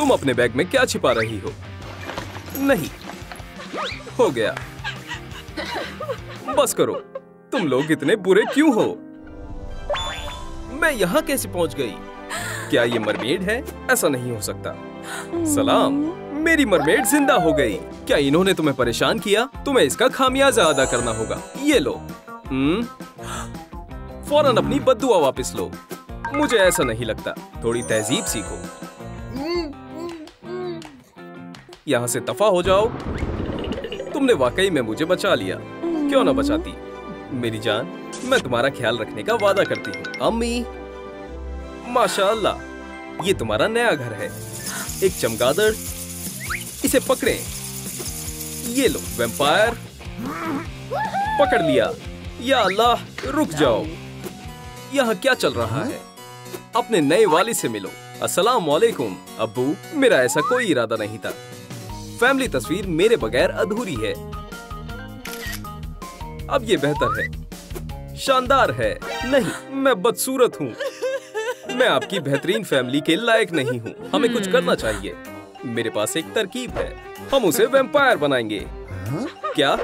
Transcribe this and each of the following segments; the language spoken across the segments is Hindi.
तुम अपने बैग में क्या छिपा रही हो? नहीं, हो गया। बस करो, तुम लोग इतने बुरे क्यों हो? मैं यहाँ कैसे पहुँच गई? क्या ये मरमेड है? ऐसा नहीं हो सकता। सलाम, मेरी मरमेड जिंदा हो गई। क्या इन्होंने तुम्हें परेशान किया? तुम्हें इसका खामियाजा अदा करना होगा। ये लो। फौरन अपनी बद्दुआ वापस लो। मुझे ऐसा नहीं लगता। थोड़ी तहजीब सीखो। यहाँ से दफा हो जाओ। तुमने वाकई में मुझे बचा लिया। क्यों ना बचाती? मेरी जान, मैं तुम्हारा ख्याल रखने का वादा करती हूँ। अम्मी, माशाअल्लाह, ये तुम्हारा नया घर है। एक चमगादड़, इसे पकड़े। ये लो वैम्पायर, पकड़ लिया। या अल्लाह, रुक जाओ। यहाँ क्या चल रहा है? अपने नए वालिद से मिलो। अस्सलाम वालेकुम अब्बू, मेरा ऐसा कोई इरादा नहीं था। फैमिली तस्वीर मेरे बगैर अधूरी है। अब ये बेहतर है, शानदार है। नहीं, मैं बदसूरत हूँ। मैं आपकी बेहतरीन फैमिली के लायक नहीं हूँ। हमें कुछ करना चाहिए। मेरे पास एक तरकीब है। हम उसे वैम्पायर बनाएंगे। क्या?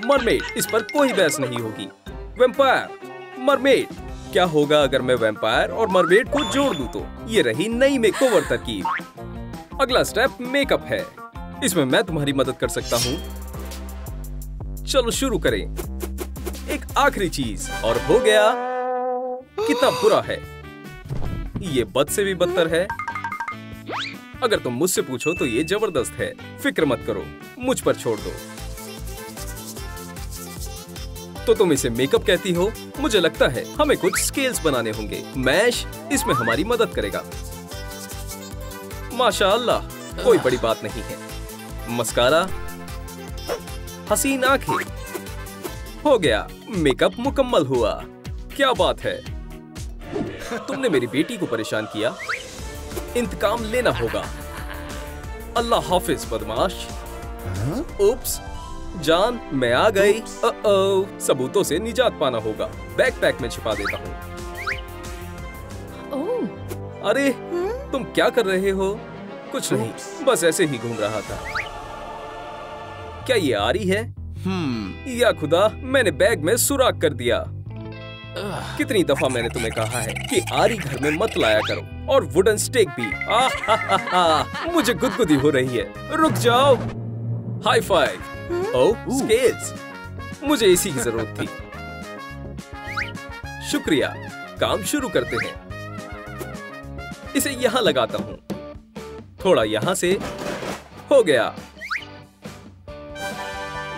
मरमेड, इस पर कोई बहस नहीं होगी। Vampire, mermaid. क्या होगा अगर मैं वैम्पायर और मरमेड को जोड़ दूं तो? ये रही नई मेकओवर तरकीब। अगला स्टेप मेकअप है। इसमें मैं तुम्हारी मदद कर सकता हूँ। चलो शुरू करें। एक आखिरी चीज और हो गया। कितना बुरा है ये, बद से भी बदतर है। अगर तुम मुझसे पूछो तो ये जबरदस्त है। फिक्र मत करो, मुझ पर छोड़ दो। तो तुम इसे मेकअप कहती हो? मुझे लगता है हमें कुछ स्केल्स बनाने होंगे। मैश इसमें हमारी मदद करेगा। माशाअल्लाह, कोई बड़ी बात नहीं है। मस्कारा, हसीन आंखें, हो गया। मेकअप मुकम्मल हुआ। क्या बात है। तुमने मेरी बेटी को परेशान किया, इंतकाम लेना होगा। अल्लाह हाफिज बदमाश। उप्स, जान, मैं आ गई। सबूतों से निजात पाना होगा। बैकपैक में छिपा देता हूँ। अरे, तुम क्या कर रहे हो? कुछ नहीं, बस ऐसे ही घूम रहा था। क्या ये आरी है? या खुदा, मैंने बैग में सुराख कर दिया। कितनी दफा मैंने तुम्हें कहा है कि आरी घर में मत लाया करो, और वुडन स्टेक भी। मुझे गुदगुदी हो रही है। रुक जाओ। High five. ओह, स्केल्स, मुझे इसी की जरूरत थी। शुक्रिया। काम शुरू करते हैं। इसे यहाँ लगाता हूँ, थोड़ा यहाँ से। हो गया।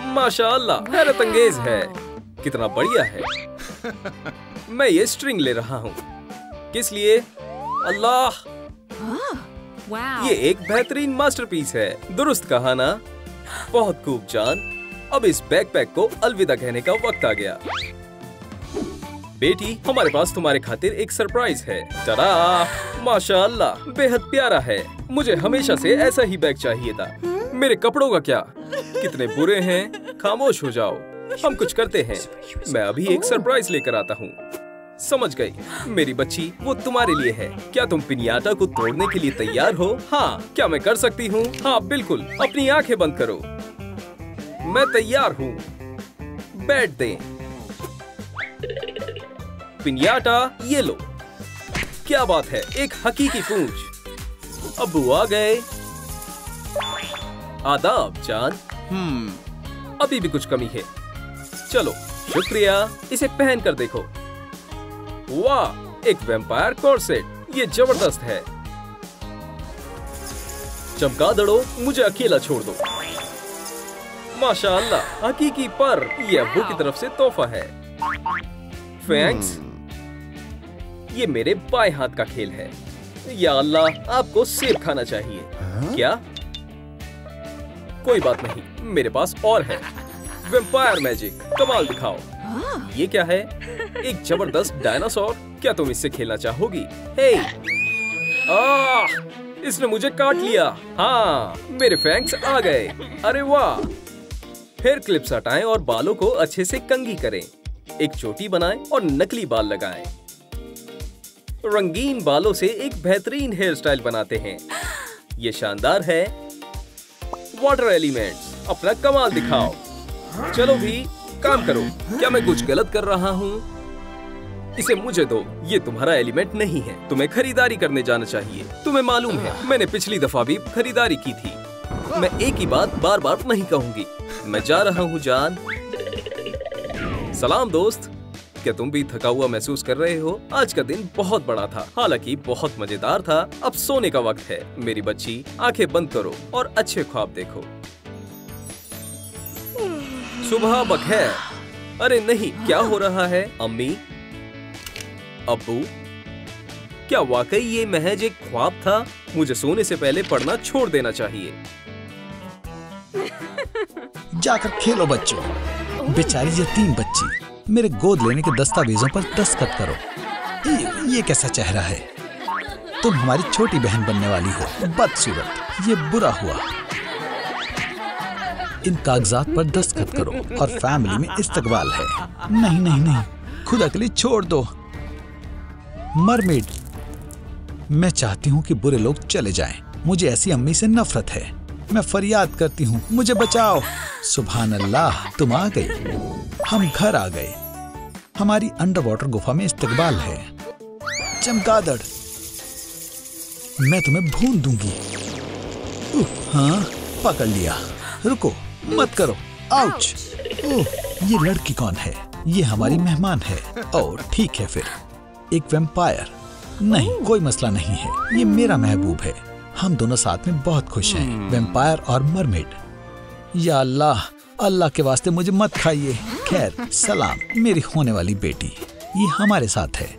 माशाअल्लाह, हैरत अंगेज है। कितना बढ़िया है। मैं ये स्ट्रिंग ले रहा हूँ। किस लिए? अल्लाह, ये एक बेहतरीन मास्टरपीस है। दुरुस्त कहा ना? बहुत खूब जान। अब इस बैकपैक को अलविदा कहने का वक्त आ गया। बेटी, हमारे पास तुम्हारे खातिर एक सरप्राइज है। टडा! माशाअल्लाह, बेहद प्यारा है। मुझे हमेशा से ऐसा ही बैग चाहिए था। मेरे कपड़ों का क्या? कितने बुरे हैं। खामोश हो जाओ, हम कुछ करते हैं। मैं अभी एक सरप्राइज लेकर आता हूँ। समझ गई मेरी बच्ची, वो तुम्हारे लिए है। क्या तुम पिनियाटा को तोड़ने के लिए तैयार हो? हाँ, क्या मैं कर सकती हूँ? हाँ बिल्कुल। अपनी आंखें बंद करो। मैं तैयार हूँ। बैठ दें। पिनियाटा, ये लो। क्या बात है, एक हकीकी पूंछ। अब्बू आ गए। आदाब जान। अभी भी कुछ कमी है। चलो, शुक्रिया। इसे पहन कर देखो। वाह, एक वैम्पायर कॉर्सेट। ये जबरदस्त है। चमगादड़ो, मुझे अकेला छोड़ दो। माशाअल्लाह, हकीकी पर। ये अब्बू की तरफ से तोहफा है। फैंक्स, ये मेरे बाएं हाथ का खेल है। या अल्लाह, आपको सेब खाना चाहिए। क्या? कोई बात नहीं, मेरे पास और है। वैम्पायर मैजिक, कमाल दिखाओ। ये क्या है? एक जबरदस्त डायनासोर। क्या तुम इससे खेलना चाहोगी? हे! इसने मुझे काट लिया। हाँ, मेरे फैंक्स आ गए। अरे वाह! हेयर क्लिप्स हटाएं और बालों को अच्छे से कंघी करें। एक चोटी बनाएं और नकली बाल लगाएं। रंगीन बालों से एक बेहतरीन हेयर स्टाइल बनाते हैं। ये शानदार है। वाटर एलिमेंट्स, अपना कमाल दिखाओ। चलो भी काम करो। क्या मैं कुछ गलत कर रहा हूँ? इसे मुझे दो। ये तुम्हारा एलिमेंट नहीं है। तुम्हें खरीदारी करने जाना चाहिए। तुम्हें मालूम है, मैंने पिछली दफा भी खरीदारी की थी। मैं एक ही बात बार बार नहीं कहूंगी। मैं जा रहा हूँ जान। सलाम दोस्त। क्या तुम भी थका हुआ महसूस कर रहे हो? आज का दिन बहुत बड़ा था, हालांकि बहुत मजेदार था। अब सोने का वक्त है। मेरी बच्ची, आंखें बंद करो और अच्छे ख्वाब देखो। सुबह बखैर। अरे नहीं, क्या हो रहा है? अम्मी, अब्बू, क्या वाकई ये महज एक ख्वाब था? मुझे सोने से पहले पढ़ना छोड़ देना चाहिए। जाकर खेलो बच्चों। बेचारी यतीम बच्ची, मेरे गोद लेने के दस्तावेजों पर दस्तखत करो। ये कैसा चेहरा है? तुम हमारी छोटी बहन बनने वाली हो। बदसूरत, ये बुरा हुआ। इन कागजात पर दस्तखत करो और फैमिली में इस्तकबाल है। नहीं नहीं नहीं, खुदा के लिए छोड़ दो। मरमेड, मैं चाहती हूँ कि बुरे लोग चले जाएं। मुझे ऐसी अम्मी से नफरत है। मैं फरियाद करती हूँ, मुझे बचाओ। सुभान अल्लाह, तुम आ गई। हम घर आ गए। हमारी अंडर वाटर गुफा में इस्तकबाल है। चमगादड़, मैं तुम्हें भून दूंगी। हाँ, पकड़ लिया। रुको, मत करो। आउच। ओह, ये लड़की कौन है? ये हमारी मेहमान है। ओह ठीक है फिर, एक वैम्पायर। नहीं, कोई मसला नहीं है। ये मेरा महबूब है। हम दोनों साथ में बहुत खुश हैं, वैम्पायर और मरमेड। या अल्लाह, अल्लाह के वास्ते मुझे मत खाइए। खैर, सलाम मेरी होने वाली बेटी। ये हमारे साथ है।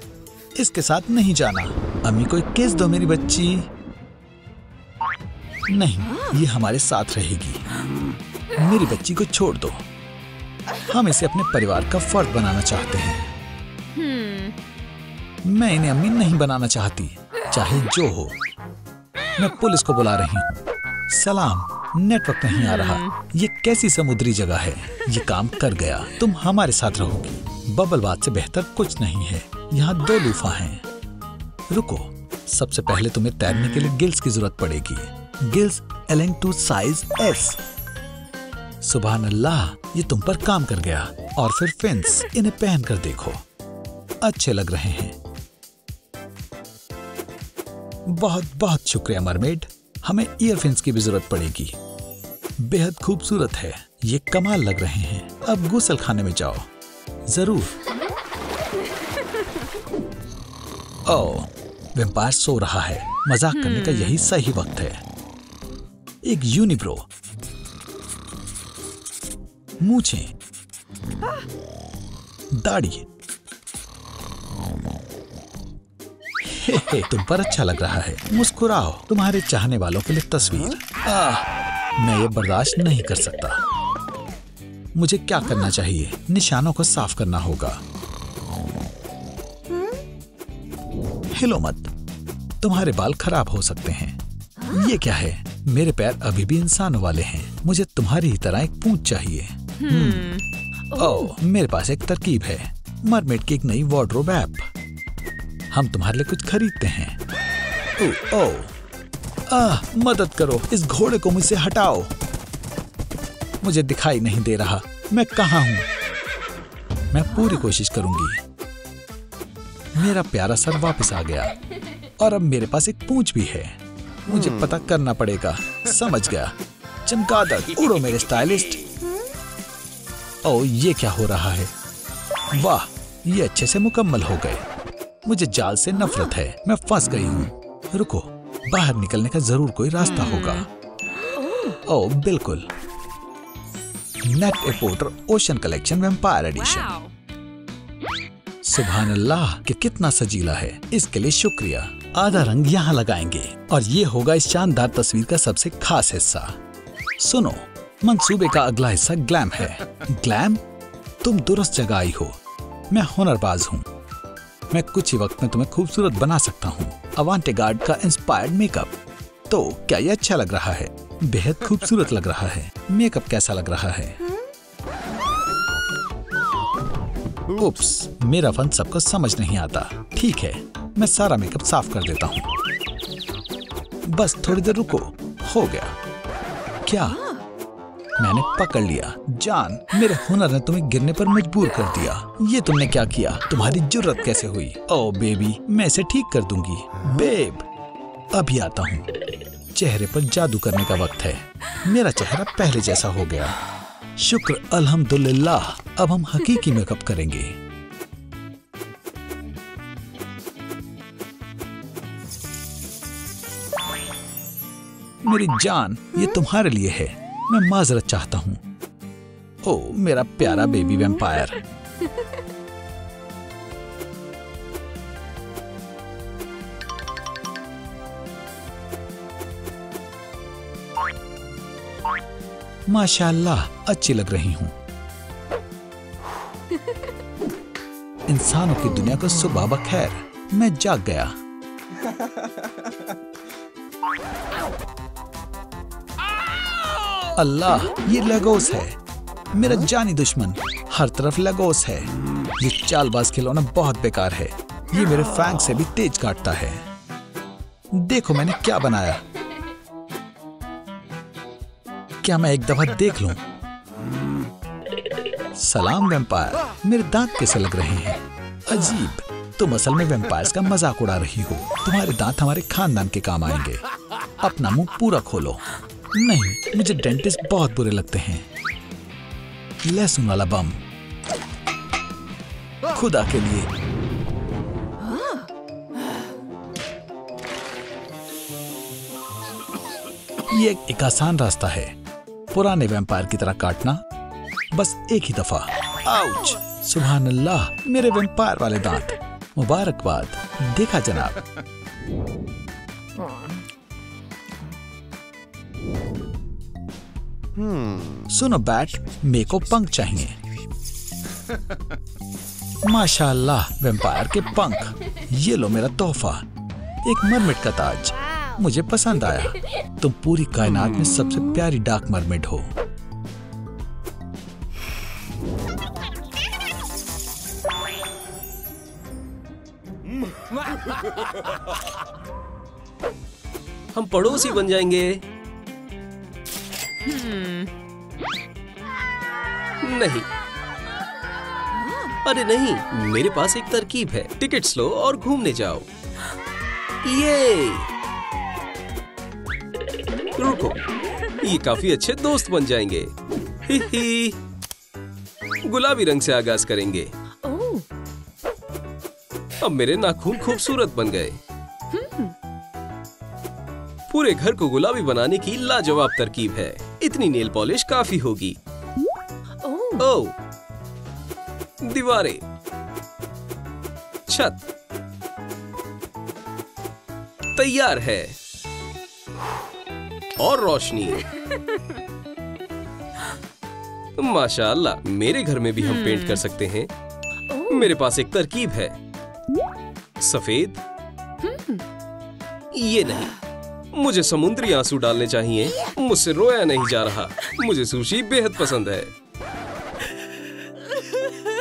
इसके साथ नहीं जाना। अम्मी को एक किस दो मेरी बच्ची। नहीं, ये हमारे साथ रहेगी। मेरी बच्ची को छोड़ दो। हम इसे अपने परिवार का फर्द बनाना चाहते हैं। मैं इन्हें अम्मी नहीं बनाना चाहती, चाहे जो हो। मैं पुलिस को बुला रही हूँ। सलाम, नेटवर्क नहीं आ रहा। ये कैसी समुद्री जगह है? ये काम कर गया। तुम हमारे साथ रहोगी। बबल बात से बेहतर कुछ नहीं है। यहाँ 2 लूफा हैं। रुको, सबसे पहले तुम्हें तैरने के लिए गिल्स की जरूरत पड़ेगी। गिल्स एलेंग साइज S। सुभान अल्लाह, ये तुम पर काम कर गया। और फिर फिन्स, इन्हें पहन कर देखो, अच्छे लग रहे हैं। बहुत बहुत शुक्रिया मरमेड। हमें ईयरफिन्स की भी जरूरत पड़ेगी। बेहद खूबसूरत है। ये कमाल लग रहे हैं। अब गुसल खाने में जाओ। जरूर। ओह, वैम्पायर सो रहा है। मजाक करने का यही सही वक्त है। एक यूनिब्रो, मूछें, दाढ़ी। तुम पर अच्छा लग रहा है। मुस्कुराओ। तुम्हारे चाहने वालों के लिए तस्वीर। मैं ये बर्दाश्त नहीं कर सकता। मुझे क्या करना चाहिए? निशानों को साफ करना होगा। हिलो मत, तुम्हारे बाल खराब हो सकते हैं। ये क्या है? मेरे पैर अभी भी इंसानों वाले हैं। मुझे तुम्हारी ही तरह एक पूंछ चाहिए। ओह, मेरे पास एक तरकीब है। मरमेड की एक नई वार्डरोब ऐप। हम तुम्हारे लिए कुछ खरीदते हैं। मदद करो, इस घोड़े को मुझसे हटाओ। मुझे दिखाई नहीं दे रहा मैं कहाँ हूँ। मैं पूरी कोशिश करूंगी। मेरा प्यारा सर वापस आ गया और अब मेरे पास एक पूंछ भी है। मुझे पता करना पड़ेगा। समझ गया। चमगादड़, उड़ो मेरे स्टाइलिस्ट। ओह, ये क्या हो रहा है? वाह, ये अच्छे से मुकम्मल हो गए। मुझे जाल से नफरत है। मैं फंस गई हूँ। रुको, बाहर निकलने का जरूर कोई रास्ता होगा। ओह बिल्कुल। Net a Porter ocean collection vampire edition. सुभान अल्लाह, कि कितना सजीला है। इसके लिए शुक्रिया। आधा रंग यहाँ लगाएंगे और ये होगा इस शानदार तस्वीर का सबसे खास हिस्सा। सुनो, मंसूबे का अगला हिस्सा ग्लैम है। ग्लैम, तुम दुरुस्त जगह आई हो। मैं हुनरबाज हूँ। मैं कुछ ही वक्त में तुम्हें खूबसूरत बना सकता हूँ। अवांटेगार्ड का इंस्पायर्ड मेकअप। तो क्या ये अच्छा लग रहा है? बेहद खूबसूरत लग रहा है। मेकअप कैसा लग रहा है? उप्स, मेरा फन सबको समझ नहीं आता। ठीक है, मैं सारा मेकअप साफ कर देता हूँ। बस थोड़ी देर रुको, हो गया। क्या? मैंने पकड़ लिया। जान, मेरे हुनर ने तुम्हें गिरने पर मजबूर कर दिया। ये तुमने क्या किया? तुम्हारी जुर्रत कैसे हुई? ओ बेबी, मैं इसे ठीक कर दूंगी। बेब, अभी आता हूँ। चेहरे पर जादू करने का वक्त है। मेरा चेहरा पहले जैसा हो गया। शुक्र अल्हम्दुलिल्लाह। अब हम हकीकी मेकअप करेंगे। मेरी जान, ये तुम्हारे लिए है। मैं माजरत चाहता हूँ। ओ मेरा प्यारा बेबी वैम्पायर। माशाअल्लाह, अच्छी लग रही हूँ। इंसानों की दुनिया को सुबह बखैर। मैं जाग गया। अल्लाह, ये लेगोस है, मेरा जानी दुश्मन। हर तरफ लेगोस है। ये चालबाज खिलौना बहुत बेकार है। ये मेरे फैंग से भी तेज काटता है। देखो मैंने क्या बनाया। क्या मैं एक दफा देख लूं? सलाम वैम्पायर, मेरे दांत कैसे लग रहे हैं? अजीब, तुम असल में वैम्पायर्स का मजाक उड़ा रही हो। तुम्हारे दांत हमारे खानदान के काम आएंगे। अपना मुंह पूरा खोलो। नहीं, मुझे डेंटिस्ट बहुत बुरे लगते हैं। लहसुन वाला बम, खुदा के लिए। ये एक आसान रास्ता है, पुराने वैम्पायर की तरह काटना, बस एक ही दफा। आउच! सुभान अल्लाह, मेरे वैम्पायर वाले दांत। मुबारकबाद। देखा जनाब। सुनो बैट, मेरे को पंख चाहिए। माशाअल्लाह, वैम्पायर के पंख। ये लो मेरा तोहफा, एक मरमेड का ताज। मुझे पसंद आया। तुम पूरी कायनात में सबसे प्यारी डार्क मरमेड हो। हम पड़ोसी बन जाएंगे। नहीं, अरे नहीं, मेरे पास एक तरकीब है। टिकट्स लो और घूमने जाओ। ये रुको, ये काफी अच्छे दोस्त बन जाएंगे। ही ही। गुलाबी रंग से आगाज करेंगे। अब मेरे नाखून खूबसूरत बन गए। पूरे घर को गुलाबी बनाने की लाजवाब तरकीब है। इतनी नेल पॉलिश काफी होगी। ओह, दीवारें, छत तैयार है, और रोशनी। माशाअल्लाह, मेरे घर में भी हम पेंट कर सकते हैं। मेरे पास एक तरकीब है। सफेद, ये नहीं, मुझे समुद्री आंसू डालने चाहिए। मुझसे रोया नहीं जा रहा। मुझे सुशी बेहद पसंद है।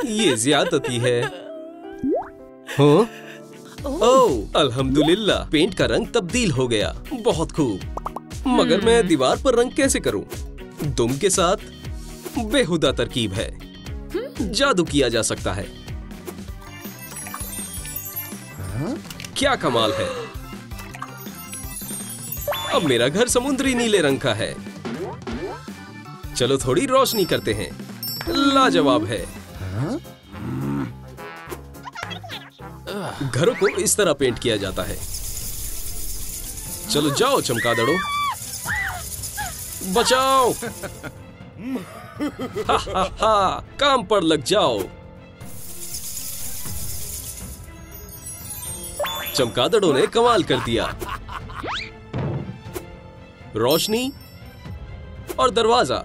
ये ज्यादती है। हाँ? ओह, अल्हम्दुलिल्लाह, पेंट का रंग तब्दील हो गया। बहुत खूब। मगर मैं दीवार पर रंग कैसे करूं? दुम के साथ बेहुदा तरकीब है। जादू किया जा सकता है। क्या कमाल है। अब मेरा घर समुद्री नीले रंग का है। चलो थोड़ी रोशनी करते हैं। लाजवाब है। घरों को इस तरह पेंट किया जाता है। चलो जाओ चमगादड़ों, बचाओ। हा हा हा, काम पर लग जाओ। चमगादड़ों ने कमाल कर दिया। रोशनी और दरवाजा,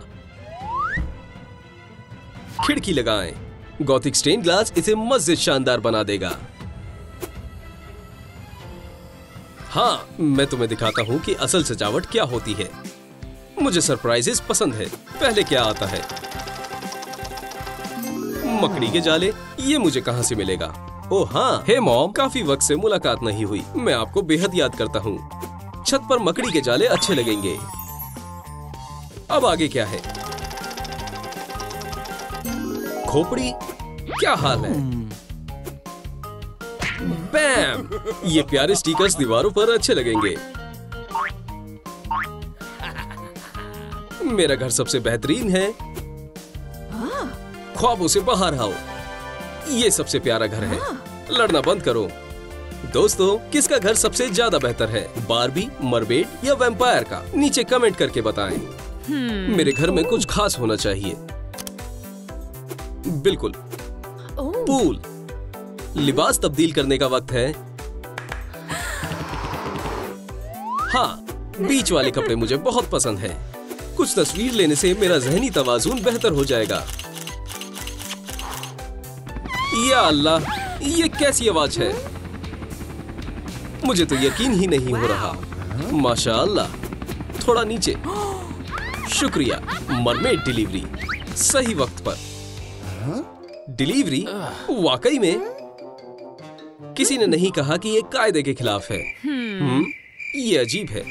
खिड़की लगाएं। गॉथिक स्टेन ग्लास इसे मस्जिद शानदार बना देगा। हाँ, मैं तुम्हें दिखाता हूँ कि असल सजावट क्या होती है। मुझे सरप्राइजेस पसंद है। पहले क्या आता है? मकड़ी के जाले। ये मुझे कहाँ से मिलेगा? ओह हाँ, हे मॉम, काफी वक्त से मुलाकात नहीं हुई। मैं आपको बेहद याद करता हूँ। छत पर मकड़ी के जाले अच्छे लगेंगे। अब आगे क्या है? खोपड़ी, क्या हाल है? बैम! ये प्यारे स्टिकर्स दीवारों पर अच्छे लगेंगे। मेरा घर सबसे बेहतरीन है। ख्वाबों से बाहर आओ। ये सबसे प्यारा घर है। लड़ना बंद करो। दोस्तों, किसका घर सबसे ज्यादा बेहतर है? बार्बी, मरमेड या वैम्पायर का? नीचे कमेंट करके बताएं। मेरे घर में कुछ खास होना चाहिए। बिल्कुल, पूल। लिबास तब्दील करने का वक्त है। हाँ, बीच वाले कपड़े मुझे बहुत पसंद है। कुछ तस्वीर लेने से मेरा ज़हनी तवाज़ुन बेहतर हो जाएगा। या अल्लाह, ये कैसी आवाज है? मुझे तो यकीन ही नहीं हो रहा। माशाअल्लाह। थोड़ा नीचे। शुक्रिया। मरमेड डिलीवरी सही वक्त पर। डिलीवरी वाकई में? किसी ने नहीं कहा कि ये कायदे के खिलाफ है। ये अजीब है।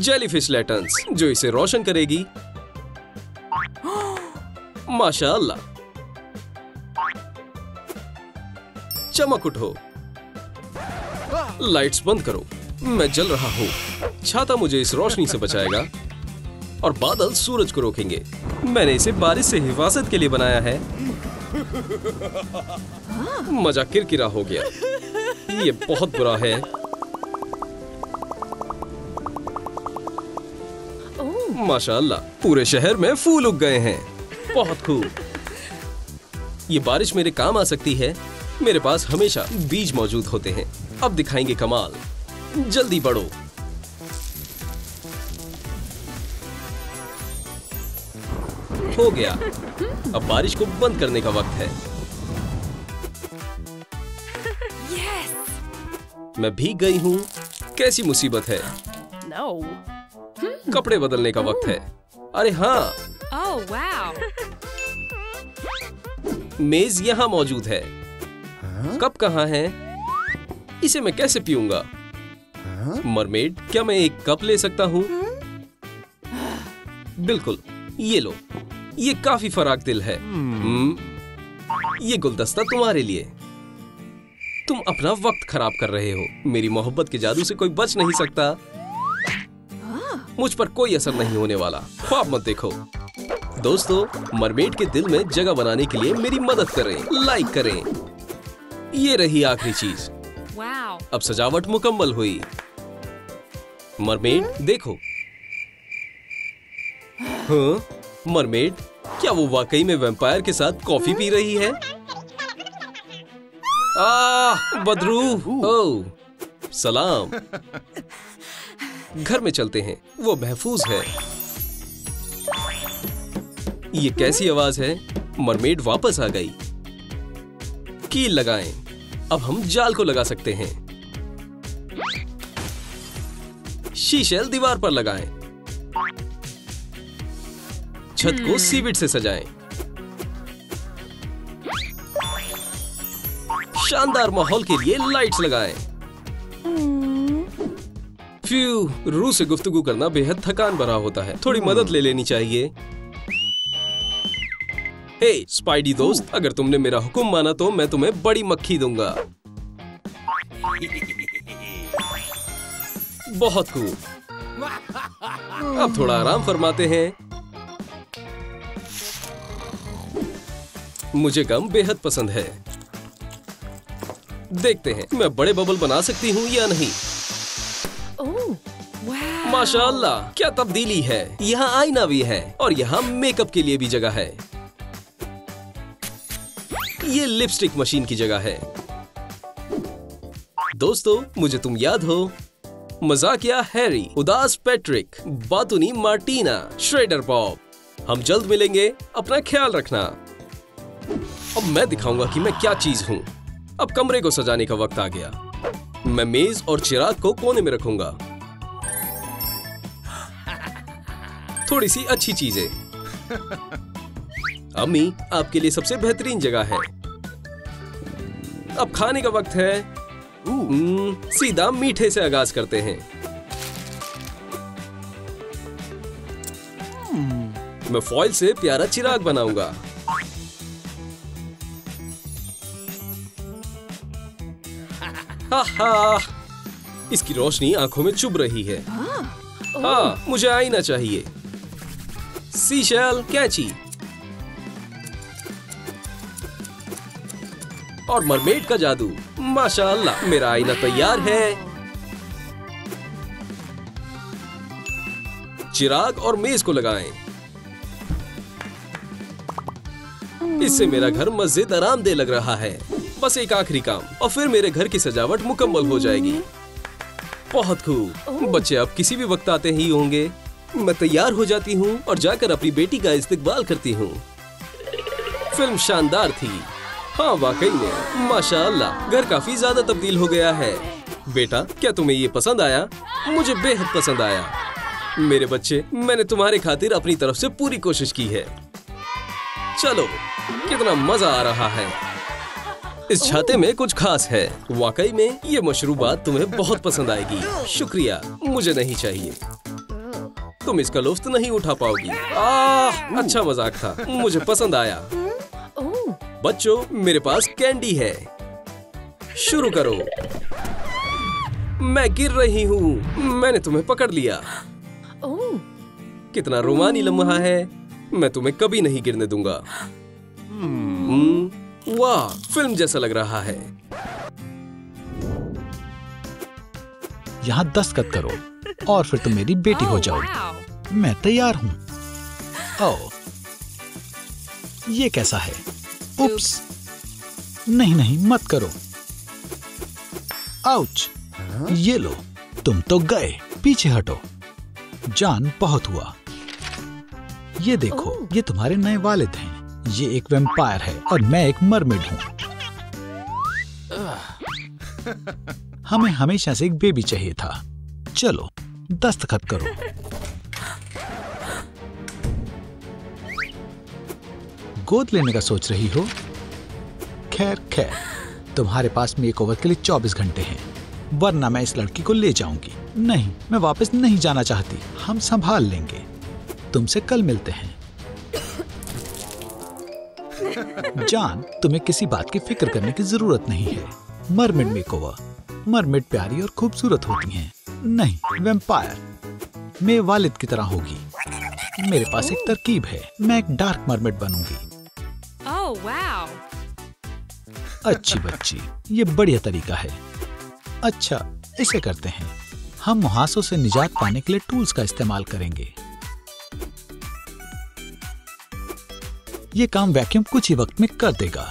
जेलीफिश लैटन्स जो इसे रोशन करेगी। माशाअल्लाह। चमक उठो। लाइट्स बंद करो। मैं जल रहा हूँ। छाता मुझे इस रोशनी से बचाएगा और बादल सूरज को रोकेंगे। मैंने इसे बारिश से हिफाजत के लिए बनाया है। मजा किरकिरा हो गया। ये बहुत बुरा है। माशाअल्लाह, पूरे शहर में फूल उग गए हैं। बहुत खूब। ये बारिश मेरे काम आ सकती है। मेरे पास हमेशा बीज मौजूद होते हैं। अब दिखाएंगे कमाल। जल्दी बढ़ो। हो गया। अब बारिश को बंद करने का वक्त है। मैं भीग गई हूँ। कैसी मुसीबत है। कपड़े बदलने का वक्त है। अरे हाँ, मेज यहाँ मौजूद है। कप कहाँ है? इसे मैं कैसे पीऊंगा? मरमेड, क्या मैं एक कप ले सकता हूँ? बिल्कुल, ये लो। ये काफी फराक दिल है। ये गुलदस्ता तुम्हारे लिए। तुम अपना वक्त खराब कर रहे हो। मेरी मोहब्बत के जादू से कोई बच नहीं सकता। मुझ पर कोई असर नहीं होने वाला। ख्वाब मत देखो। दोस्तों, मरमेड के दिल में जगह बनाने के लिए मेरी मदद करें, लाइक करें। ये रही आखिरी चीज। अब सजावट मुकम्मल हुई। मरमेड देखो। हाँ, मरमेड, क्या वो वाकई में वैम्पायर के साथ कॉफी पी रही है? बदरू। ओह, सलाम। घर में चलते हैं। वो महफूज है। ये कैसी आवाज है? मरमेड वापस आ गई। कील लगाएं। अब हम जाल को लगा सकते हैं। शीशेल दीवार पर लगाएं। छत को सीविट से सजाएं। शानदार माहौल के लिए लाइट्स लगाएं। फ्यू, रूह से गुफ्तगू करना बेहद थकान भरा होता है। थोड़ी मदद ले लेनी चाहिए। हे स्पाइडी दोस्त, अगर तुमने मेरा हुक्म माना तो मैं तुम्हें बड़ी मक्खी दूंगा। बहुत खूब। अब थोड़ा आराम फरमाते हैं। मुझे गम बेहद पसंद है। देखते हैं मैं बड़े बबल बना सकती हूँ या नहीं। माशाअल्लाह, क्या तब्दीली है। यहाँ आईना भी है और यहाँ मेकअप के लिए भी जगह है। ये लिपस्टिक मशीन की जगह है। दोस्तों, मुझे तुम याद हो? मजाकिया हैरी, उदास पैट्रिक, बातूनी मार्टीना, श्रेडर बॉब। हम जल्द मिलेंगे। अपना ख्याल रखना। अब मैं दिखाऊंगा कि मैं क्या चीज हूँ। अब कमरे को सजाने का वक्त आ गया। मैं मेज और चिराग को कोने में रखूंगा। थोड़ी सी अच्छी चीजें। अम्मी, आपके लिए सबसे बेहतरीन जगह है। अब खाने का वक्त है। सीधा मीठे से आगाज करते हैं। मैं फॉइल से प्यारा चिराग बनाऊंगा। हा, इसकी रोशनी आंखों में चुभ रही है। हाँ, मुझे आईना चाहिए। सीशेल, कैंची और मरमेड का जादू। माशाअल्लाह, मेरा आईना तैयार है। चिराग और मेज को लगाएं। इससे मेरा घर मस्जिद आरामदेह लग रहा है। बस एक आखिरी काम और फिर मेरे घर की सजावट मुकम्मल हो जाएगी। बहुत खूब। बच्चे अब किसी भी वक्त आते ही होंगे। मैं तैयार हो जाती हूँ और जाकर अपनी बेटी का इस्तकबाल करती हूँ। फिल्म शानदार थी। हाँ, वाकई में माशाअल्लाह, घर काफी ज्यादा तब्दील हो गया है। बेटा, क्या तुम्हें ये पसंद आया? मुझे बेहद पसंद आया। मेरे बच्चे, मैंने तुम्हारे खातिर अपनी तरफ से पूरी कोशिश की है। चलो, कितना मजा आ रहा है। इस छाते में कुछ खास है। वाकई में ये मशरूबात तुम्हें बहुत पसंद आएगी। शुक्रिया, मुझे नहीं चाहिए। तुम इसका लुत्फ नहीं उठा पाओगी। अच्छा मजाक था, मुझे पसंद आया। बच्चों, मेरे पास कैंडी है। शुरू करो। मैं गिर रही हूँ। मैंने तुम्हें पकड़ लिया। कितना रोमानी लम्हा है। मैं तुम्हें कभी नहीं गिरने दूंगा। वाह, फिल्म जैसा लग रहा है। यहाँ दस्तखत करो और फिर तुम मेरी बेटी हो जाओ। मैं तैयार हूँ। ओह, ये कैसा है? उप्स, नहीं नहीं, मत करो। आउच, ये लो, तुम तो गए। पीछे हटो। जान, बहुत हुआ। ये देखो, ये तुम्हारे नए वालिद हैं। ये एक वैम्पायर है और मैं एक मरमेड हूँ। हमें हमेशा से एक बेबी चाहिए था। चलो, दस्तखत करो। गोद लेने का सोच रही हो? खैर, तुम्हारे पास मेकओवर के लिए 24 घंटे हैं, वरना मैं इस लड़की को ले जाऊंगी। नहीं, मैं वापस नहीं जाना चाहती। हम संभाल लेंगे। तुमसे कल मिलते हैं। जान, तुम्हें किसी बात की फिक्र करने की जरूरत नहीं है। Mermaid makeover. मरमेड प्यारी और खूबसूरत होती हैं। नहीं, वैम्पायर मेरे वालिद की तरह होगी। मेरे पास एक तरकीब है। मैं एक डार्क मरमेड बनूंगी। Oh, wow. अच्छी बच्ची, ये बढ़िया तरीका है। अच्छा, इसे करते हैं। हम मुहासों से निजात पाने के लिए टूल्स का इस्तेमाल करेंगे। ये काम वैक्यूम कुछ ही वक्त में कर देगा।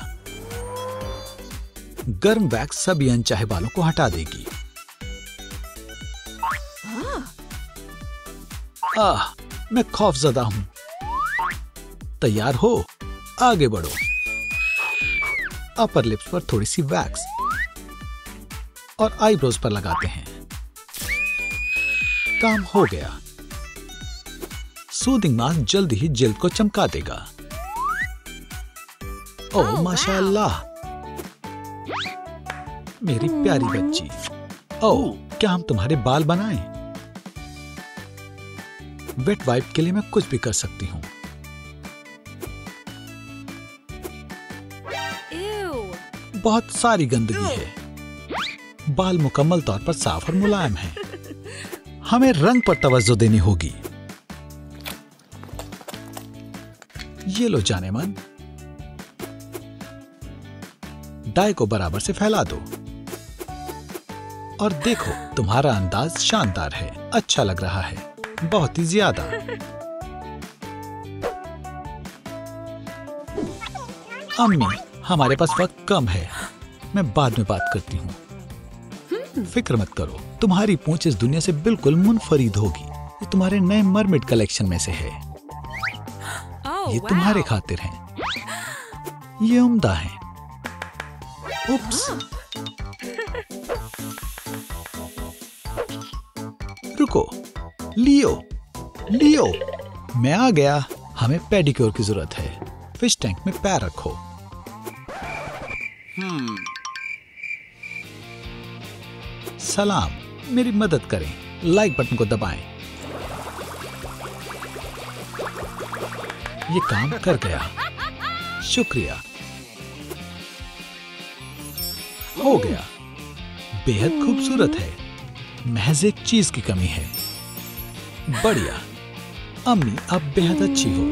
गर्म वैक्स सभी अनचाहे बालों को हटा देगी। मैं खौफजदा हूं। तैयार हो? आगे बढ़ो। अपर लिप्स पर थोड़ी सी वैक्स और आईब्रोज पर लगाते हैं। काम हो गया। सूदिंग मास्क जल्दी ही जिल्द को चमका देगा। ओह, माशाअल्लाह, मेरी प्यारी बच्ची। ओह, क्या हम तुम्हारे बाल बनाएं? वेट वाइप के लिए मैं कुछ भी कर सकती हूँ। बहुत सारी गंदगी है। बाल मुकम्मल तौर पर साफ और मुलायम हैं। हमें रंग पर तवज्जो देनी होगी। ये लो जाने मन, डाई को बराबर से फैला दो और देखो, तुम्हारा अंदाज शानदार है। अच्छा लग रहा है, बहुत ही ज्यादा। अम्मी, हमारे पास वक्त कम है। मैं बाद में बात करती हूँ। फिक्र मत करो, तुम्हारी पूंछ इस दुनिया से बिल्कुल मुनफरिद होगी। ये तुम्हारे नए मरमेड कलेक्शन में से है। ये तुम्हारे खातिर हैं। ये उम्दा हैं। उप्स। रुको, लियो, मैं आ गया। हमें पेडिक्योर की जरूरत है। फिश टैंक में पैर रखो। सलाम, मेरी मदद करें। लाइक बटन को दबाएं। ये काम कर गया। शुक्रिया। हो गया। बेहद खूबसूरत है। महज एक चीज की कमी है। बढ़िया। अम्मी अब बेहद अच्छी हो।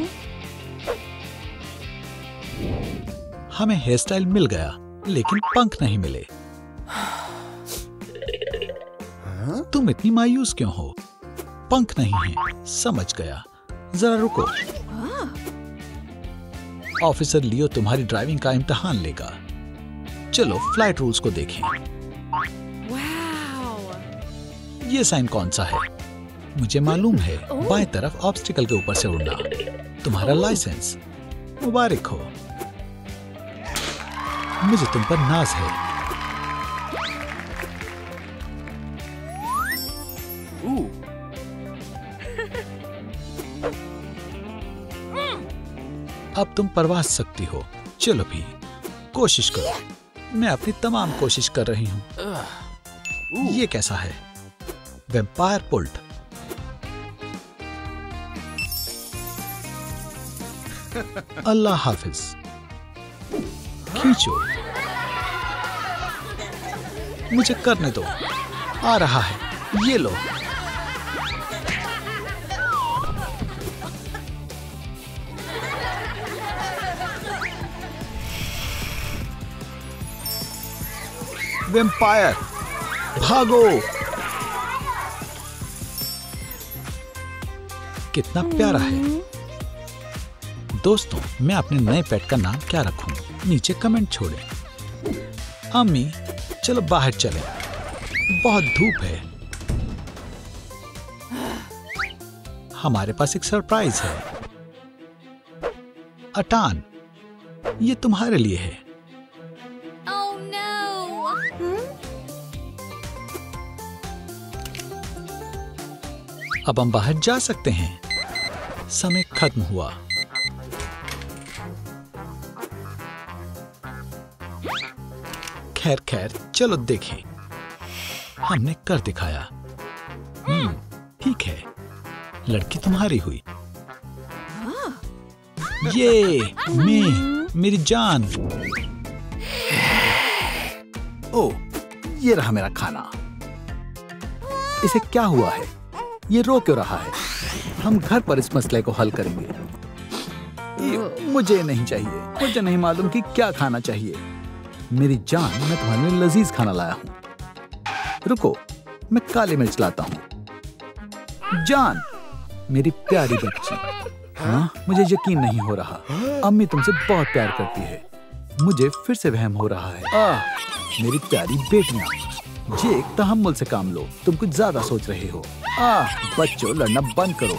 हमें हेयर स्टाइल मिल गया, लेकिन पंख नहीं मिले। तुम इतनी मायूस क्यों हो? पंख नहीं है। समझ गया। जरा रुको। ऑफिसर लियो तुम्हारी ड्राइविंग का इम्तिहान लेगा। चलो फ्लाइट रूल्स को देखें। Wow. ये साइन कौन सा है? मुझे मालूम है। बाएं तरफ ऑब्स्टिकल के ऊपर से उड़ना। तुम्हारा लाइसेंस। मुबारक हो। मुझे तुम पर नाज है। अब तुम परवाज सकती हो। चलो भी कोशिश करो। मैं अपनी तमाम कोशिश कर रही हूँ। ये कैसा है? वैम्पायर पुल्ट। अल्लाह हाफिज। खींचो। मुझे करने दो। आ रहा है। ये लो। वैम्पायर भागो। कितना प्यारा है। दोस्तों, मैं अपने नए पेट का नाम क्या रखूं? नीचे कमेंट छोड़ें। अम्मी, चलो बाहर चलें। बहुत धूप है। हमारे पास एक सरप्राइज है। अटान, ये तुम्हारे लिए है। Oh no. अब हम बाहर जा सकते हैं। समय खत्म हुआ। खैर खैर, चलो देखें। हमने कर दिखाया। ठीक है। लड़की तुम्हारी हुई। ये मेरी जान। ओ, ये रहा मेरा खाना। इसे क्या हुआ है? ये रो क्यों रहा है? हम घर पर इस मसले को हल करेंगे। मुझे नहीं चाहिए। मुझे नहीं मालूम कि क्या खाना चाहिए। मेरी जान, मैं तुम्हारे लिए लजीज खाना लाया हूँ। रुको, मैं काली मिर्च लाता हूँ। जान, मेरी प्यारी बच्ची। हाँ, मुझे यकीन नहीं हो रहा। अम्मी तुमसे बहुत प्यार करती है। मुझे फिर से वहम हो रहा है। मेरी प्यारी बेटियां, ये एक तहम्मुल से काम लो। तुम कुछ ज्यादा सोच रहे हो। बच्चों, लड़ना बंद करो।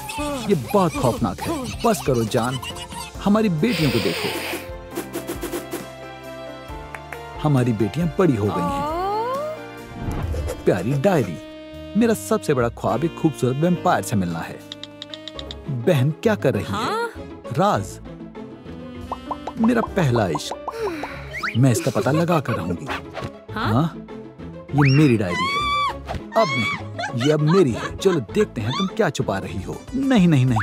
ये बहुत खौफनाक है। बस करो जान। हमारी बेटियों को देखो। हमारी बेटियां बड़ी हो गई हैं। प्यारी डायरी, मेरा सबसे बड़ा ख्वाब एक खूबसूरत वैम्पायर से मिलना है। बहन क्या कर रही है? राज, मेरा पहला इश्क। मैं इसका पता लगा कर रहूंगी। हाँ, ये मेरी डायरी है। अब नहीं, ये अब मेरी है। चलो देखते हैं तुम क्या छुपा रही हो। नहीं नहीं नहीं,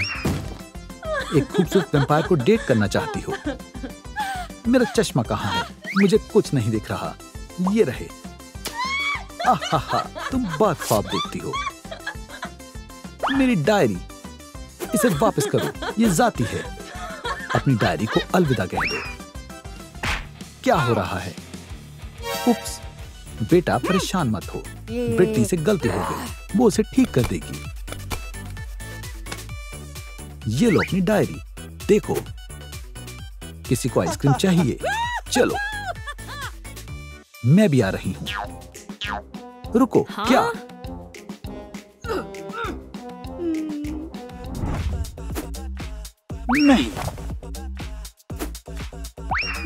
एक खूबसूरत वैम्पायर को डेट करना चाहती हो। मेरा चश्मा कहाँ है? मुझे कुछ नहीं दिख रहा। ये रहे। आहा, तुम बहुत ख्वाब देखती हो। मेरी डायरी, इसे वापस करो। ये जाती है। अपनी डायरी को अलविदा कह दो। क्या हो रहा है? उप्स, बेटा परेशान मत हो। ब्रिटनी से गलती हो गई। वो उसे ठीक कर देगी। ये लो अपनी डायरी। देखो, किसी को आइसक्रीम चाहिए? चलो, मैं भी आ रही हूँ। रुको, क्या? नहीं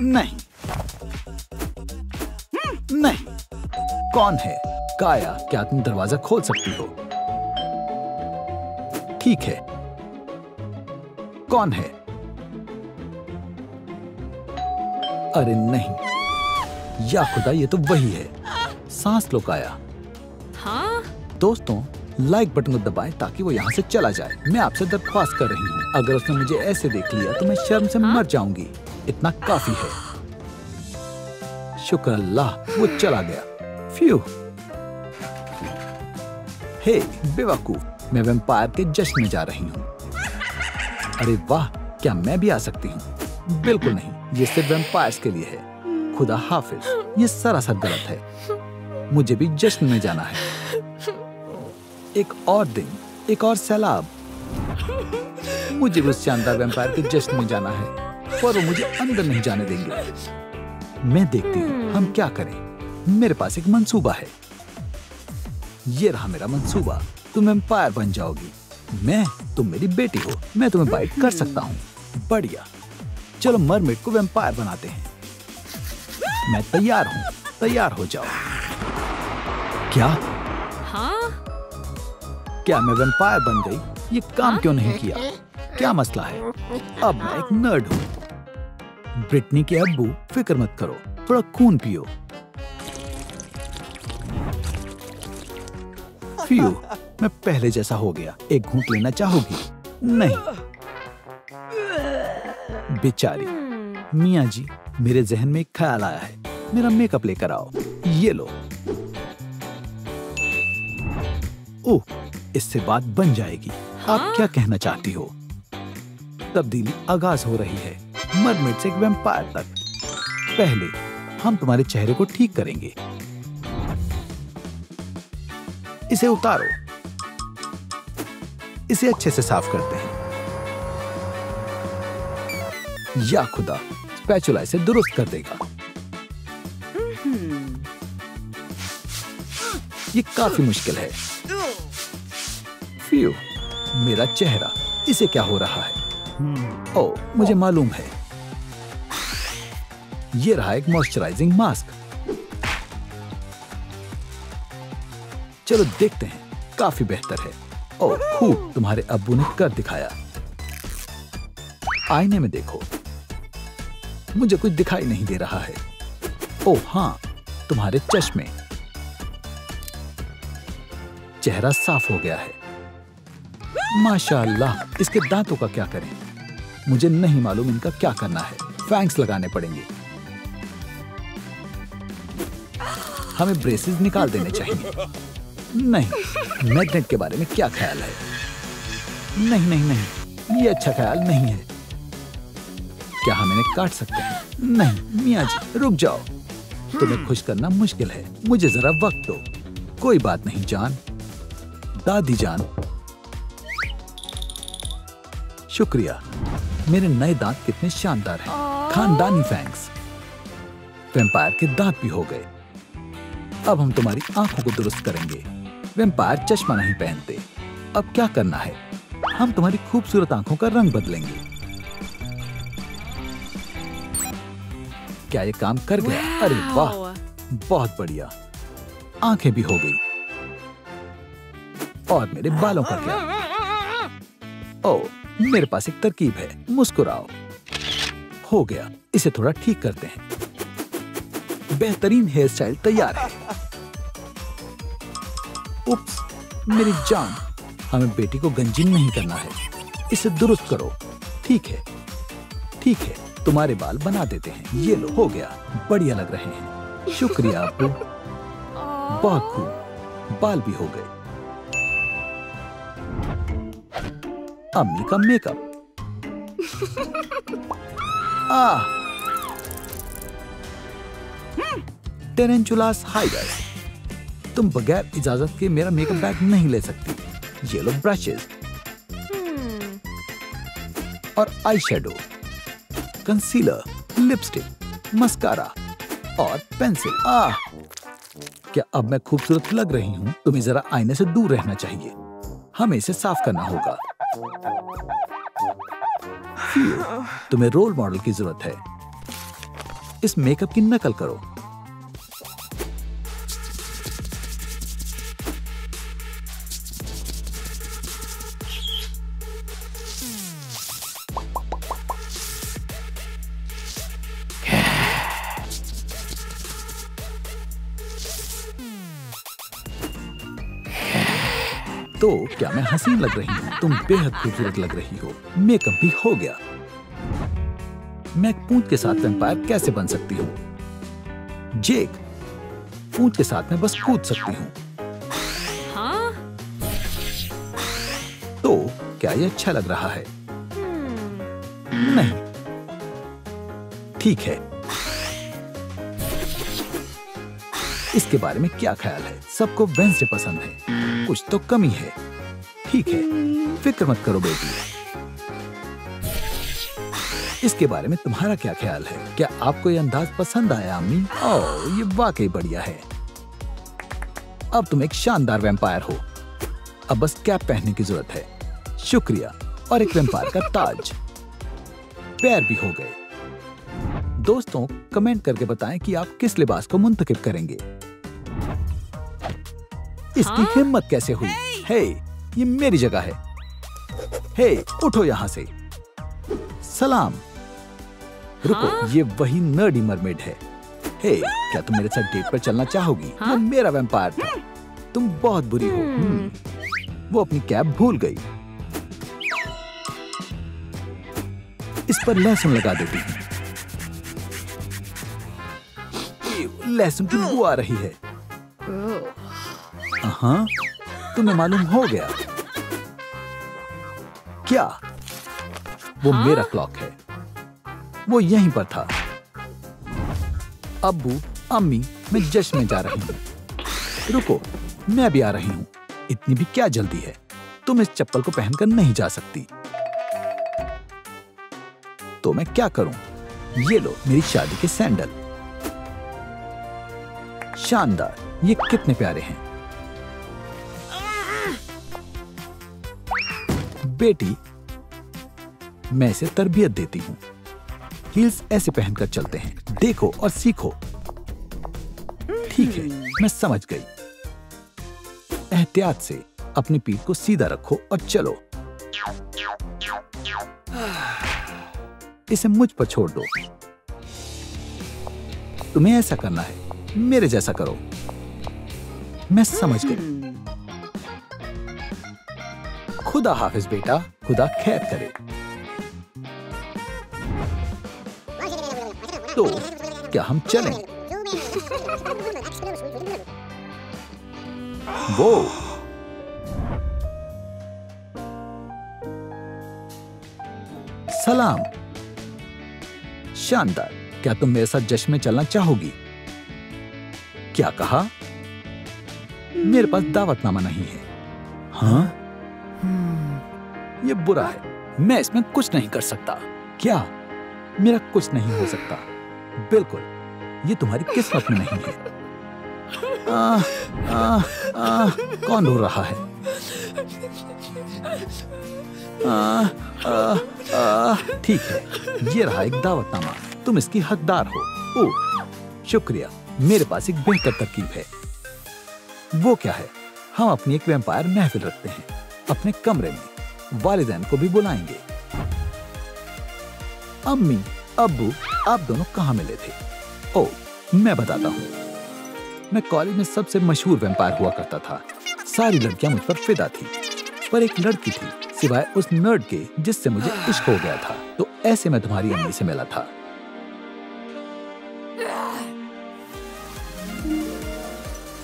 नहीं नहीं। कौन है? काया, क्या तुम दरवाजा खोल सकती हो? ठीक है। कौन है? अरे नहीं, या खुदा, ये तो वही है। सांस लो काया। हाँ? दोस्तों, लाइक बटन को दबाएं ताकि वो यहाँ से चला जाए। मैं आपसे दरख्वास्त कर रही हूँ। अगर उसने मुझे ऐसे देख लिया तो मैं शर्म से मर जाऊंगी। इतना काफी है। शुक्र अल्लाह वो चला गया। फ्यू। हे बेवकूफ, मैं वैम्पायर के जश्न में जा रही हूँ। अरे वाह, क्या मैं भी आ सकती हूँ? बिल्कुल नहीं, ये सिर्फ वैम्पायर्स के लिए है। खुदा हाफिज, ये सरासर गलत है। मुझे भी जश्न में जाना है। एक और दिन, एक और सैलाब। मुझे भी उस शानदार वैम्पायर के जश्न में जाना है, पर वो मुझे अंदर नहीं जाने देंगे। मैं देखती हूँ हम क्या करें। मेरे पास एक मंसूबा है। ये रहा मेरा मंसूबा। तुम वैम्पायर बन जाओगी। तुम मेरी बेटी हो, मैं तुम्हें बाइट कर सकता हूँ। बढ़िया, चलो मरमेड को वैम्पायर बनाते हैं। मैं तैयार हूँ, तैयार हो जाओ। क्या? हाँ? क्या मैं वैम्पायर बन गई? ये काम क्यों नहीं किया? क्या मसला है? अब मैं एक नर्ड हूँ। ब्रिटनी के अब्बू, फिक्र मत करो, थोड़ा खून पियो। फियो, मैं पहले जैसा हो गया। एक घूंट लेना चाहोगी? नहीं। बेचारी। मियाँ जी, मेरे जहन में एक ख्याल आया है। मेरा मेकअप लेकर आओ। ये लो। ओह, इससे बात बन जाएगी। आप क्या कहना चाहती हो? तब्दीली आगाज हो रही है, मरमेड से एक वैम्पायर तक। पहले हम तुम्हारे चेहरे को ठीक करेंगे। इसे उतारो। इसे अच्छे से साफ करते हैं। या खुदा, स्पैचुला इसे दुरुस्त कर देगा। ये काफी मुश्किल है। फियो, मेरा चेहरा, इसे क्या हो रहा है? ओह, मुझे मालूम है। ये रहा एक मॉइस्चराइजिंग मास्क। चलो देखते हैं। काफी बेहतर है। ओह खूब, तुम्हारे अब्बू ने कर दिखाया। आईने में देखो। मुझे कुछ दिखाई नहीं दे रहा है। ओह हाँ, तुम्हारे चश्मे। चेहरा साफ हो गया है। माशाअल्लाह, इसके दांतों का क्या करें? मुझे नहीं मालूम इनका क्या करना है। फैंक्स लगाने पड़ेंगे। हमें ब्रेसेस निकाल देने चाहिए। नहीं, मैग्नेट के बारे में क्या ख्याल है? नहीं नहीं नहीं, ये अच्छा ख्याल नहीं है। क्या हम इन्हें काट सकते हैं? नहीं मियाँ जी, रुक जाओ। तुम्हें खुश करना मुश्किल है। मुझे जरा वक्त दो। कोई बात नहीं जान। दादी जान, शुक्रिया। मेरे नए दांत कितने शानदार हैं। खानदानी फैंक्स। वैम्पायर के दांत भी हो गए। अब हम तुम्हारी आंखों को दुरुस्त करेंगे। वैम्पायर चश्मा नहीं पहनते। अब क्या करना है? हम तुम्हारी खूबसूरत आंखों का रंग बदलेंगे। क्या ये काम कर गया? अरे वाह, बहुत बढ़िया। आंखें भी हो गई। और मेरे बालों का क्या? ओह, मेरे पास एक तरकीब है। मुस्कुराओ। हो गया, इसे थोड़ा ठीक करते हैं। बेहतरीन हेयर स्टाइल तैयार है। उप्स, मेरी जान, हमें बेटी को गंजीन नहीं करना है। इसे दुरुस्त करो। ठीक है, ठीक है, तुम्हारे बाल बना देते हैं। ये लो, हो गया। बढ़िया लग रहे हैं। शुक्रिया अब्बू। बहुत खूब, बाल भी हो गए। अम्मी का मेकअप। टेरेंचुलास हाइडर्स। तुम बगैर इजाजत के मेरा मेकअप बैग नहीं ले सकती। ये लो ब्रशेस और eye shadow, concealer, lipstick, mascara और पेंसिल। क्या अब मैं खूबसूरत लग रही हूँ? तुम्हें जरा आईने से दूर रहना चाहिए। हमें इसे साफ करना होगा। तुम्हें रोल मॉडल की जरूरत है। इस मेकअप की नकल करो। तो क्या मैं हसीन लग रही हूँ? तुम बेहद खूबसूरत लग रही हो। मेकअप भी हो गया। मैं एक पूंछ के साथ वैम्पायर कैसे बन सकती हूँ? जेक, पूंछ के साथ मैं बस कूद सकती हूँ। हाँ? तो क्या ये अच्छा लग रहा है? नहीं। ठीक है। इसके बारे में क्या ख्याल है? सबको वेंसडे पसंद है। कुछ तो कमी है। ठीक है, फिक्र मत करो बेटी। इसके बारे में तुम्हारा क्या ख्याल है? क्या आपको ये अंदाज पसंद आया अम्मी? ओह, ये वाकई बढ़िया है। अब तुम एक शानदार वैम्पायर हो। अब बस कैप पहनने की जरूरत है। शुक्रिया। और एक वैम्पायर का ताज। पैर भी हो गए। दोस्तों, कमेंट करके बताएं कि आप किस लिबास को मुंतखब करेंगे। इसकी हिम्मत कैसे हुई? हे, ये मेरी जगह है। हे, उठो यहाँ से। सलाम। रुको, ये वही नर्डी मरमेड है। हे, क्या तुम मेरे साथ डेट पर चलना चाहोगी? वो मेरा वैम्पायर था। तुम बहुत बुरी हो। वो अपनी कैप भूल गई। इस पर लहसुन लगा देती हूँ। लहसुन की बू आ रही है। हाँ, तुम्हें मालूम हो गया क्या? वो मेरा क्लॉक है। वो यहीं पर था। अब्बू, अम्मी, मैं जश्न में जा रही हूँ। रुको, मैं भी आ रही हूँ। इतनी भी क्या जल्दी है? तुम इस चप्पल को पहनकर नहीं जा सकती। तो मैं क्या करूं? ये लो मेरी शादी के सैंडल। शानदार, ये कितने प्यारे हैं। बेटी, मैं इसे तरबियत देती हूँ। हील्स ऐसे पहनकर चलते हैं। देखो और सीखो। ठीक है, मैं समझ गई। एहतियात से अपनी पीठ को सीधा रखो और चलो। इसे मुझ पर छोड़ दो। तुम्हें ऐसा करना है। मेरे जैसा करो। मैं समझ गई। खुदा हाफिज बेटा। खुदा खैर करे। तो क्या हम चलें? वो सलाम। शानदार। क्या तुम मेरे साथ जश्न में चलना चाहोगी? क्या कहा? मेरे पास दावतनामा नहीं है। हाँ? ये बुरा है। मैं इसमें कुछ नहीं कर सकता। क्या? मेरा कुछ नहीं हो सकता। बिल्कुल, ये तुम्हारी किस्मत में नहीं है। कौन रो रहा है? ठीक है, ये रहा एक दावतनामा। तुम इसकी हकदार हो। ओह, शुक्रिया। मेरे पास एक बेहतर तरकीब है। वो क्या है? हम अपनी एक वैम्पायर महफिल रखते हैं अपने कमरे में। वालिदैन को भी बुलाएंगे। अम्मी, अब्बू, आप दोनों कहाँ मिले थे? ओह, मैं बताता हूँ। मैं कॉलेज में सबसे मशहूर वैम्पायर हुआ करता था। सारी लड़कियां मुझ पर फिदा थी, पर एक लड़की थी सिवाय उस नर्ड के जिससे मुझे इश्क हो गया था। तो ऐसे मैं तुम्हारी अम्मी से मिला था।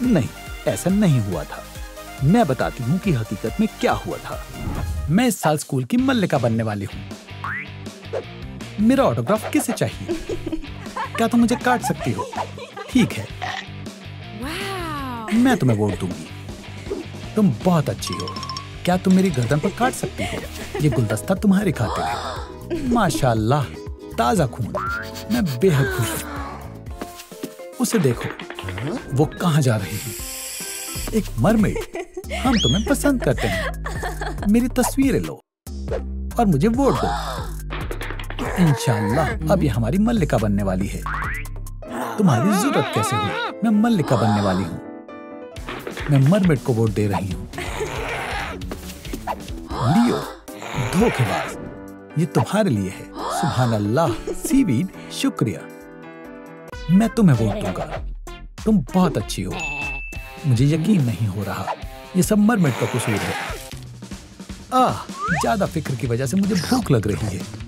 नहीं, ऐसा नहीं हुआ था। मैं बताती हूँ कि हकीकत में क्या हुआ था। मैं इस साल स्कूल की मल्लिका बनने वाली हूँ। मेरा ऑटोग्राफ किसे चाहिए? क्या तुम मुझे काट सकती हो? ठीक है, मैं तुम्हें वोट दूंगी। तुम बहुत अच्छी हो। क्या तुम मेरी गर्दन पर काट सकती हो? ये गुलदस्ता तुम्हारी खातिर है। माशाल्लाह, ताजा खून। मैं बेहद खुश हूँ। उसे देखो, वो कहाँ जा रही है? एक मरमेड। हम तुम्हें पसंद करते हैं। मेरी तस्वीरें लो और मुझे वोट दो। इंशाल्लाह अब ये हमारी मल्लिका बनने वाली है। तुम्हारी जरूरत कैसे हुई? मैं मल्लिका बनने वाली हूँ। मैं मरमेड को वोट दे रही हूँ। लियो, धोखेबाज। ये तुम्हारे लिए है। सुभान अल्लाह। सीवीड, शुक्रिया। मैं तुम्हें वोट दूंगा। तुम बहुत अच्छी हो। मुझे यकीन नहीं हो रहा। ये सब मरमिट का कसूर है। ज्यादा फिक्र की वजह से मुझे भूख लग रही है।